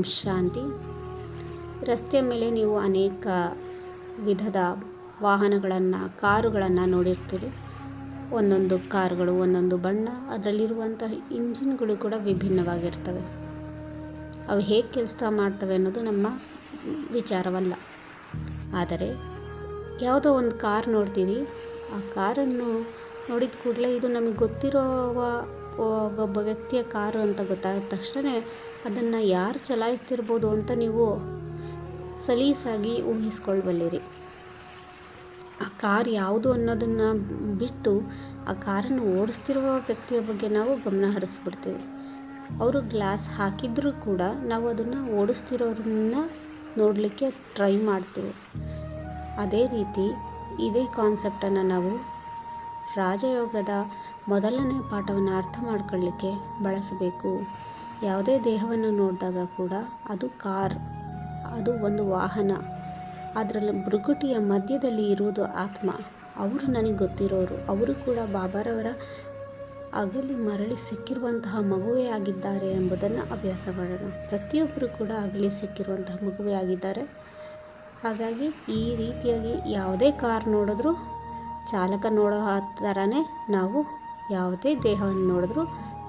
ಶಾಂತಿ. ರಸ್ತೆಯ ಮೇಲೆ ನೀವು ಅನೇಕ ವಿಧದ ವಾಹನಗಳನ್ನು, ಕಾರುಗಳನ್ನು ನೋಡಿರ್ತೀರಿ. ಒಂದೊಂದು ಕಾರುಗಳು ಒಂದೊಂದು ಬಣ್ಣ, ಅದರಲ್ಲಿರುವಂತಹ ಇಂಜಿನ್ಗಳು ಕೂಡ ವಿಭಿನ್ನವಾಗಿರ್ತವೆ. ಅವು ಹೇಗೆ ಕೆಲಸ ಮಾಡ್ತವೆ ಅನ್ನೋದು ನಮ್ಮ ವಿಚಾರವಲ್ಲ. ಆದರೆ ಯಾವುದೋ ಒಂದು ಕಾರ್ ನೋಡ್ತೀರಿ, ಆ ಕಾರನ್ನು ನೋಡಿದ ಕೂಡಲೇ ಇದು ನಮಗೆ ಗೊತ್ತಿರುವ ಒಬ್ಬ ವ್ಯಕ್ತಿಯ ಕಾರು ಅಂತ ಗೊತ್ತಾದ ತಕ್ಷಣ ಅದನ್ನು ಯಾರು ಚಲಾಯಿಸ್ತಿರ್ಬೋದು ಅಂತ ನೀವು ಸಲೀಸಾಗಿ ಊಹಿಸ್ಕೊಳ್ಬಲ್ಲಿರಿ. ಆ ಕಾರ್ ಯಾವುದು ಅನ್ನೋದನ್ನು ಬಿಟ್ಟು ಆ ಕಾರನ್ನು ಓಡಿಸ್ತಿರುವ ವ್ಯಕ್ತಿಯ ಬಗ್ಗೆ ನಾವು ಗಮನ ಹರಿಸ್ಬಿಡ್ತೀವಿ. ಅವರು ಗ್ಲಾಸ್ ಹಾಕಿದ್ರೂ ಕೂಡ ನಾವು ಅದನ್ನು ಓಡಿಸ್ತಿರೋರನ್ನ ನೋಡಲಿಕ್ಕೆ ಟ್ರೈ ಮಾಡ್ತೀವಿ. ಅದೇ ರೀತಿ ಇದೇ ಕಾನ್ಸೆಪ್ಟನ್ನು ನಾವು ರಾಜಯೋಗದ ಮೊದಲನೇ ಪಾಠವನ್ನು ಅರ್ಥ ಮಾಡ್ಕೊಳ್ಳಿಕ್ಕೆ ಬಳಸಬೇಕು. ಯಾವುದೇ ದೇಹವನ್ನು ನೋಡಿದಾಗ ಕೂಡ ಅದು ಕಾರ್, ಅದು ಒಂದು ವಾಹನ, ಅದರಲ್ಲಿ ಭೃಗುಟಿಯ ಮಧ್ಯದಲ್ಲಿ ಇರುವುದು ಆತ್ಮ. ಅವರು ನನಗೆ ಗೊತ್ತಿರೋರು, ಅವರು ಕೂಡ ಬಾಬಾರವರ ಅಗಲಿ ಮರಳಿ ಸಿಕ್ಕಿರುವಂತಹ ಮಗುವೇ ಆಗಿದ್ದಾರೆ ಎಂಬುದನ್ನು ಅಭ್ಯಾಸ ಮಾಡೋಣ. ಪ್ರತಿಯೊಬ್ಬರು ಕೂಡ ಅಗಲಿ ಸಿಕ್ಕಿರುವಂತಹ ಮಗುವೇ ಆಗಿದ್ದಾರೆ. ಹಾಗಾಗಿ ಈ ರೀತಿಯಾಗಿ ಯಾವುದೇ ಕಾರ್ ನೋಡಿದ್ರೂ ಚಾಲಕ ನೋಡೋ ಥರನೇ ನಾವು ಯಾವುದೇ ದೇಹವನ್ನು ನೋಡಿದ್ರೂ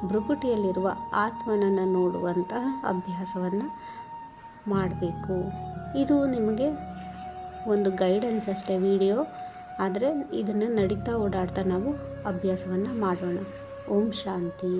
ಭೃಗುಟಿಯಲ್ಲಿರುವ ಆತ್ಮನನ್ನು ನೋಡುವಂತಹ ಅಭ್ಯಾಸವನ್ನು ಮಾಡಬೇಕು. ಇದು ನಿಮಗೆ ಒಂದು ಗೈಡೆನ್ಸ್ ಅಷ್ಟೇ, ವಿಡಿಯೋ. ಆದರೆ ಇದನ್ನು ನಡೀತಾ ಓಡಾಡ್ತಾ ನಾವು ಅಭ್ಯಾಸವನ್ನು ಮಾಡೋಣ. ಓಂ ಶಾಂತಿ.